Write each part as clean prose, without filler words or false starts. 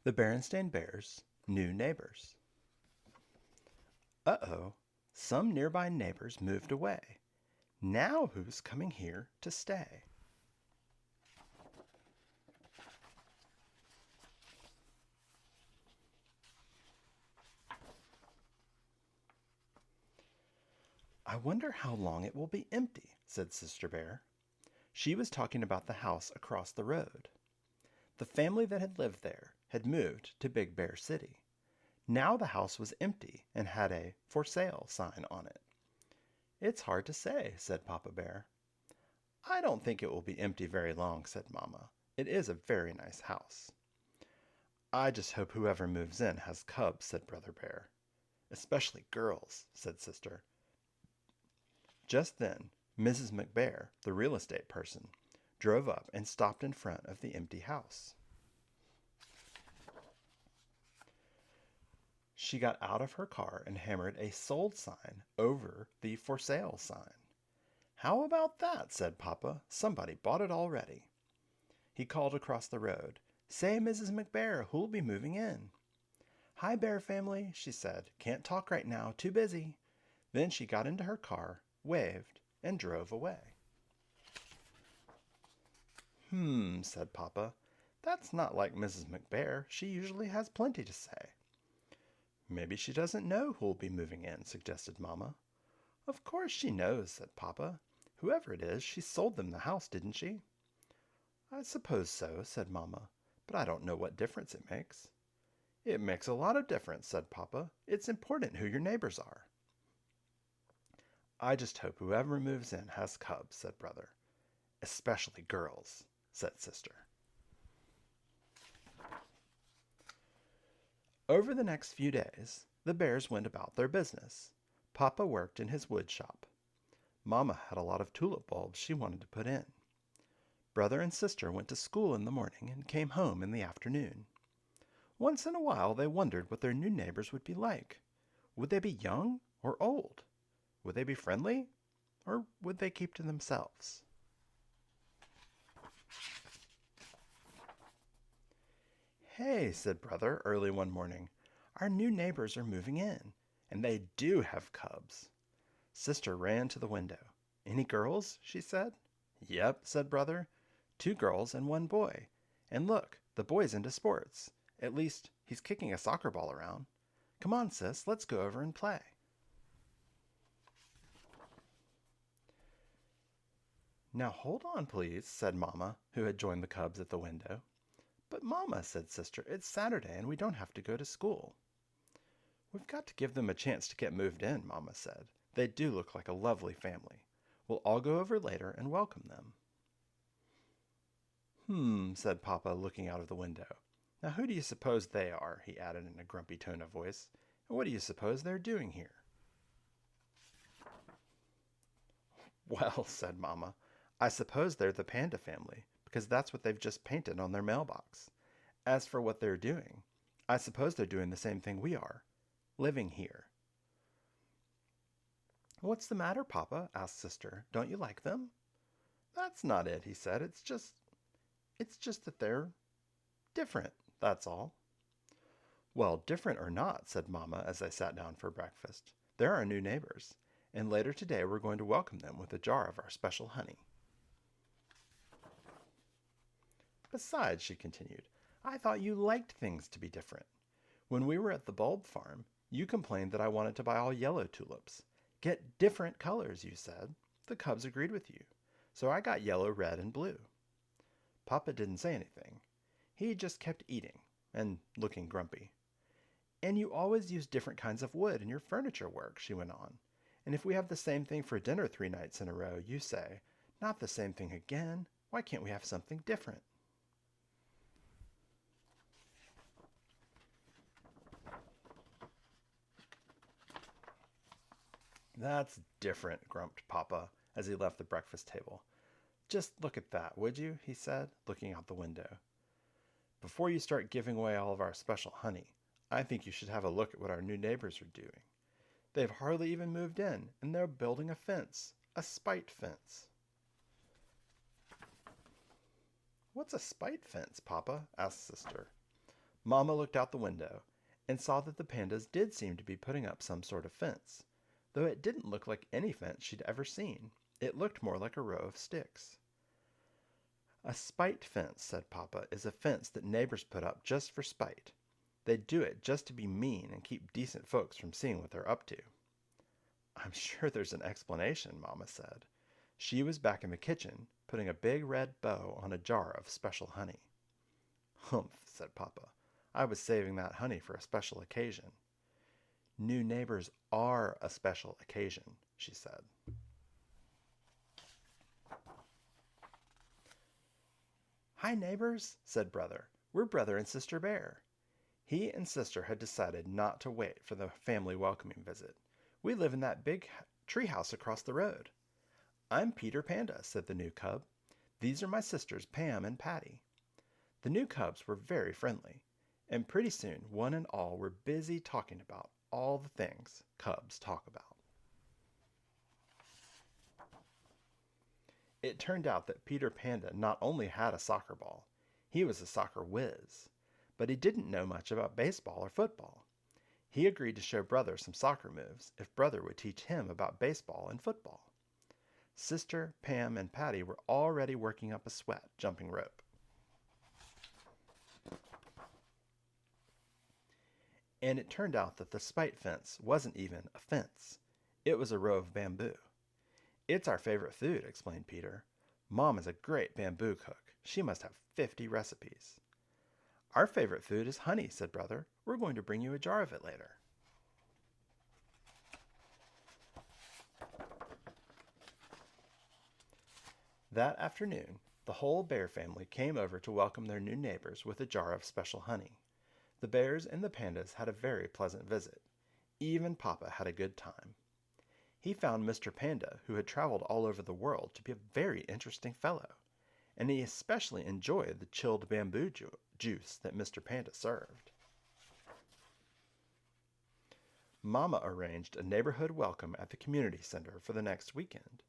The Berenstain Bears' new neighbors. Uh-oh, some nearby neighbors moved away. Now who's coming here to stay? I wonder how long it will be empty, said Sister Bear. She was talking about the house across the road. The family that had lived there had moved to Big Bear City. Now the house was empty and had a "For Sale" sign on it. It's hard to say, said Papa Bear. I don't think it will be empty very long, said Mamma. It is a very nice house. I just hope whoever moves in has cubs, said Brother Bear. Especially girls, said Sister. Just then, Mrs. McBear, the real estate person, drove up and stopped in front of the empty house. She got out of her car and hammered a "Sold" sign over the "For Sale" sign. How about that, said Papa. Somebody bought it already. He called across the road. Say, Mrs. McBear, who'll be moving in? Hi, Bear family, she said. Can't talk right now, too busy. Then she got into her car, waved, and drove away. Said Papa. That's not like Mrs. McBear. She usually has plenty to say. Maybe she doesn't know who'll be moving in, suggested Mamma. Of course she knows, said Papa. Whoever it is, she sold them the house, didn't she? I suppose so, said Mamma, but I don't know what difference it makes. It makes a lot of difference, said Papa. It's important who your neighbors are. I just hope whoever moves in has cubs, said Brother. Especially girls, said Sister. Over the next few days, the Bears went about their business. Papa worked in his wood shop. Mamma had a lot of tulip bulbs she wanted to put in. Brother and Sister went to school in the morning and came home in the afternoon. Once in a while they wondered what their new neighbors would be like. Would they be young or old? Would they be friendly, or would they keep to themselves? Hey, said Brother early one morning, our new neighbors are moving in, and they do have cubs. Sister ran to the window. Any girls? She said. Yep, said Brother. 2 girls and 1 boy. And look, the boy's into sports. At least, he's kicking a soccer ball around. Come on, sis, let's go over and play. Now hold on, please, said Mamma, who had joined the cubs at the window. But Mamma, said Sister, it's Saturday and we don't have to go to school. We've got to give them a chance to get moved in, Mamma said. They do look like a lovely family. We'll all go over later and welcome them. Said Papa, looking out of the window. Now who do you suppose they are? He added in a grumpy tone of voice. And what do you suppose they're doing here? Well, said Mamma, I suppose they're the panda family, because that's what they've just painted on their mailbox. As for what they're doing, I suppose they're doing the same thing we are, living here. What's the matter, Papa? Asked Sister. Don't you like them? That's not it, he said. It's just that they're different, that's all. Well, different or not, said Mamma as they sat down for breakfast, they're our new neighbors, and later today we're going to welcome them with a jar of our special honey. Besides, she continued, I thought you liked things to be different. When we were at the bulb farm, you complained that I wanted to buy all yellow tulips. Get different colors, you said. The cubs agreed with you. So I got yellow, red, and blue. Papa didn't say anything. He just kept eating and looking grumpy. And you always use different kinds of wood in your furniture work, she went on. And if we have the same thing for dinner 3 nights in a row, you say, not the same thing again. Why can't we have something different? That's different, grumped Papa as he left the breakfast table. Just look at that, would you? He said, looking out the window. Before you start giving away all of our special honey, I think you should have a look at what our new neighbors are doing. They've hardly even moved in, and they're building a fence, a spite fence. What's a spite fence, Papa? Asked Sister. Mama looked out the window and saw that the pandas did seem to be putting up some sort of fence, though it didn't look like any fence she'd ever seen. It looked more like a row of sticks. A spite fence, said Papa, is a fence that neighbors put up just for spite. They do it just to be mean and keep decent folks from seeing what they're up to. I'm sure there's an explanation, Mama said. She was back in the kitchen, putting a big red bow on a jar of special honey. Humph, said Papa. I was saving that honey for a special occasion. New neighbors are a special occasion, she said. Hi, neighbors, said Brother. We're Brother and Sister Bear. He and Sister had decided not to wait for the family welcoming visit. We live in that big treehouse across the road. I'm Peter Panda, said the new cub. These are my sisters, Pam and Patty. The new cubs were very friendly, and pretty soon one and all were busy talking about all the things cubs talk about. It turned out that Peter Panda not only had a soccer ball, he was a soccer whiz, but he didn't know much about baseball or football. He agreed to show Brother some soccer moves if Brother would teach him about baseball and football. Sister, Pam, and Patty were already working up a sweat jumping rope. And it turned out that the spite fence wasn't even a fence. It was a row of bamboo. It's our favorite food, explained Peter. Mom is a great bamboo cook. She must have 50 recipes. Our favorite food is honey, said Brother. We're going to bring you a jar of it later. That afternoon, the whole bear family came over to welcome their new neighbors with a jar of special honey. The bears and the pandas had a very pleasant visit. Even Papa had a good time. He found Mr. Panda, who had traveled all over the world, to be a very interesting fellow, and he especially enjoyed the chilled bamboo juice that Mr. Panda served. Mama arranged a neighborhood welcome at the community center for the next weekend.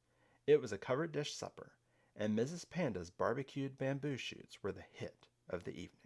It was a covered dish supper, and Mrs. Panda's barbecued bamboo shoots were the hit of the evening.